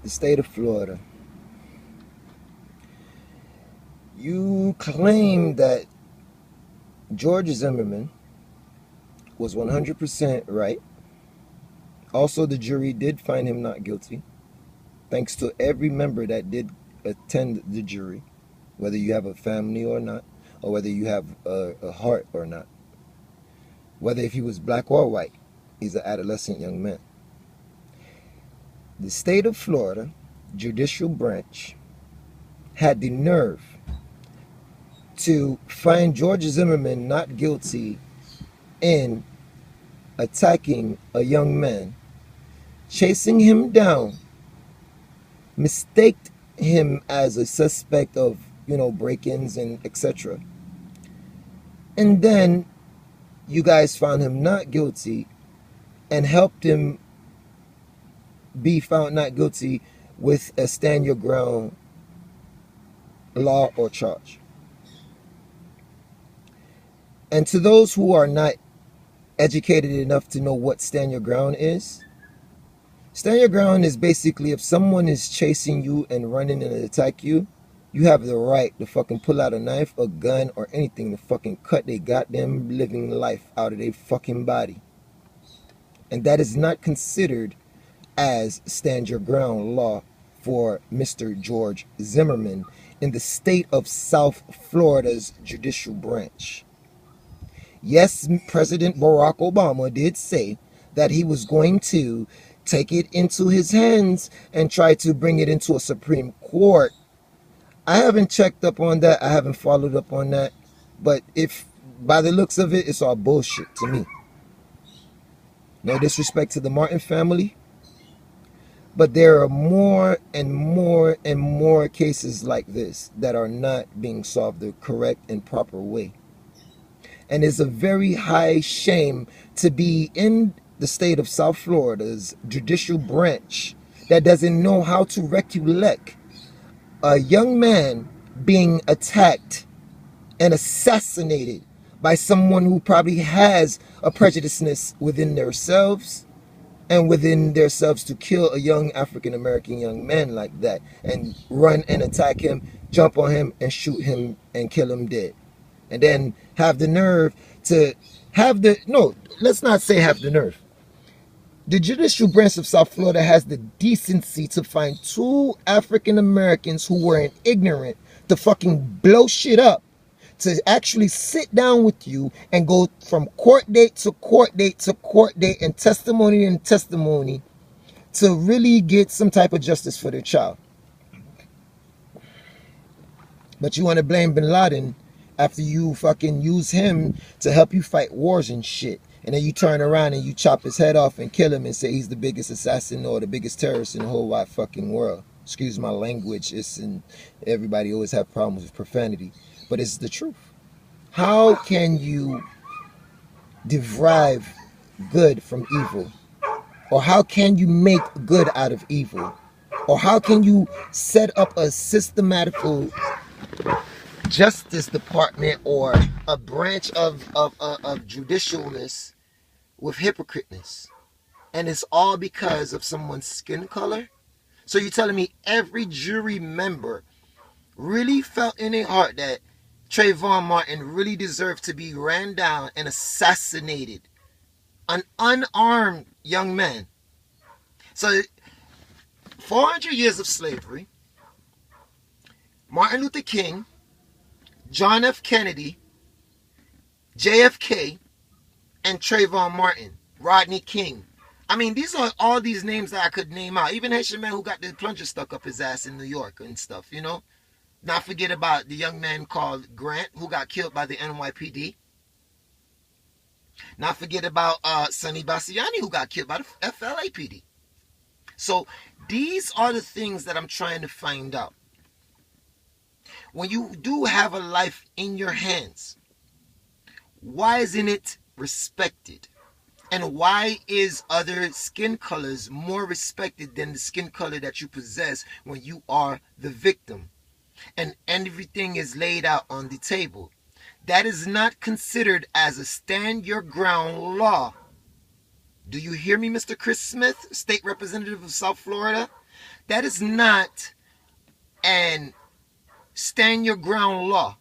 the state of Florida. You claim that George Zimmerman was 100% right. Also, the jury did find him not guilty, thanks to every member that did attend the jury, whether you have a family or not, or whether you have a heart or not, whether if he was black or white, he's an adolescent young man. The state of Florida judicial branch had the nerve to find George Zimmerman not guilty in attacking a young man, chasing him down, mistaked him as a suspect of, break-ins and etc. And then you guys found him not guilty and helped him be found not guilty with a stand your ground law or charge. And to those who are not educated enough to know what stand your ground is, stand your ground is basically if someone is chasing you and running and attack you, you have the right to fucking pull out a knife, a gun, or anything to fucking cut their goddamn living life out of their fucking body. And that is not considered as stand your ground law for Mr. George Zimmerman in the state of South Florida's judicial branch. Yes, President Barack Obama did say that he was going to take it into his hands and try to bring it into a Supreme Court. I haven't checked up on that. I haven't followed up on that. But if by the looks of it, it's all bullshit to me. No disrespect to the Martin family, but there are more and more and more cases like this that are not being solved the correct and proper way. And it's a very high shame to be in the state of South Florida's judicial branch that doesn't know how to recollect a young man being attacked and assassinated by someone who probably has a prejudiceness within themselves and within themselves to kill a young African-American young man like that and run and attack him, jump on him and shoot him and kill him dead. And then have the nerve to let's not say have the nerve. The judicial branch of South Florida has the decency to find two African Americans who were ignorant to fucking blow shit up, to actually sit down with you and go from court date to court date to court date and testimony to really get some type of justice for their child. But you want to blame Bin Laden after you fucking use him to help you fight wars and shit. And then you turn around and you chop his head off and kill him and say he's the biggest assassin or the biggest terrorist in the whole wide fucking world. Excuse my language. Everybody always have problems with profanity. But it's the truth. How can you derive good from evil? Or how can you make good out of evil? Or how can you set up a systematical justice department or a branch of judicialness with hypocriteness? And it's all because of someone's skin color? So you're telling me every jury member really felt in their heart that Trayvon Martin really deserved to be ran down and assassinated? An unarmed young man. So 400 years of slavery, Martin Luther King, John F. Kennedy, JFK, and Trayvon Martin, Rodney King. I mean, these are all these names that I could name out. Even Haitian man who got the plunger stuck up his ass in New York and stuff, Not forget about the young man called Grant who got killed by the NYPD. Not forget about Sonny Bassiani who got killed by the FLAPD. So these are the things that I'm trying to find out. When you do have a life in your hands, why isn't it respected? And why is other skin colors more respected than the skin color that you possess when you are the victim? And everything is laid out on the table. That is not considered as a stand your ground law. Do you hear me, Mr. Chris Smith, State Representative of South Florida? That is not an stand your ground law.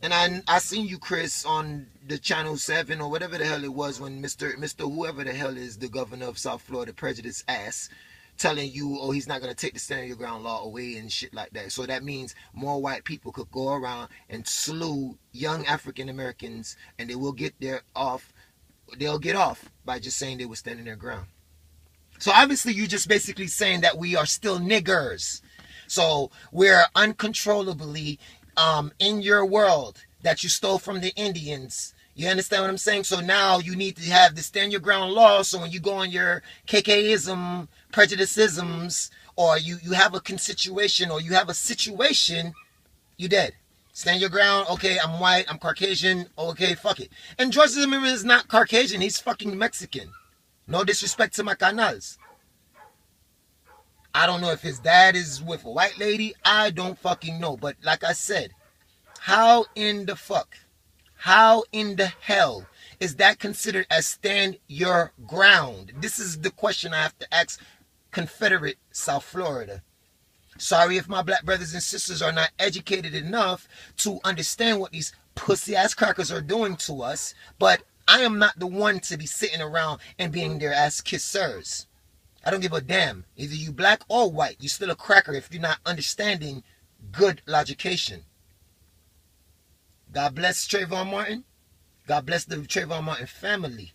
And I seen you, Chris, on the Channel 7 or whatever the hell it was when Mr. whoever the hell is the governor of South Florida, Prejudice ass, telling you, oh, he's not going to take the stand your ground law away and shit like that. So that means more white people could go around and slew young African Americans, and they will get they'll get off by just saying they were standing their ground. So obviously you're just basically saying that we are still niggers. So we're uncontrollably in your world that you stole from the Indians. You understand what I'm saying? So now you need to have the stand your ground law. So when you go on your KKism, prejudicisms, or you have a situation or you have a situation, you dead. Stand your ground. Okay, I'm white. I'm Caucasian. Okay, fuck it. And George Zimmerman is not Caucasian. He's fucking Mexican. No disrespect to my canals. I don't know if his dad is with a white lady. I don't fucking know. But like I said, how in the fuck, how in the hell is that considered as stand your ground? This is the question I have to ask Confederate South Florida. Sorry if my black brothers and sisters are not educated enough to understand what these pussy ass crackers are doing to us, but I am not the one to be sitting around and being their ass kissers. I don't give a damn. Either you black or white, you're still a cracker if you're not understanding good logication. God bless Trayvon Martin. God bless the Trayvon Martin family.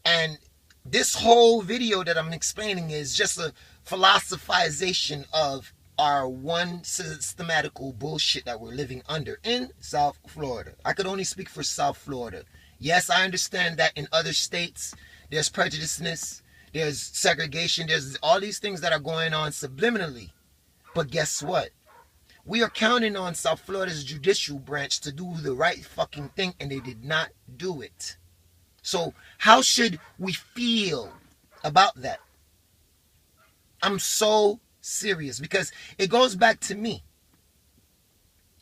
And this whole video that I'm explaining is just a philosophization of our one systematical bullshit that we're living under in South Florida. I could only speak for South Florida. Yes, I understand that in other states, there's prejudiceness, there's segregation, there's all these things that are going on subliminally. But guess what? We are counting on South Florida's judicial branch to do the right fucking thing, and they did not do it. So how should we feel about that? I'm so serious because it goes back to me.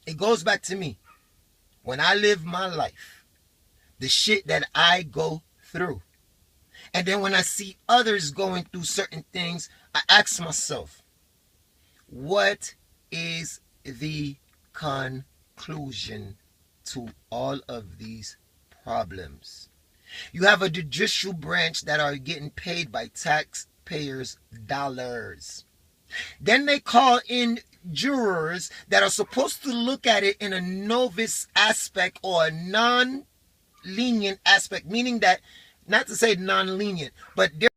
It goes back to me. When I live my life, the shit that I go through. And then when I see others going through certain things, I ask myself, what is the conclusion to all of these problems? You have a judicial branch that are getting paid by taxpayers' dollars. Then they call in jurors that are supposed to look at it in a novice aspect or a non-lenient aspect, meaning that, not to say non-lenient, but they're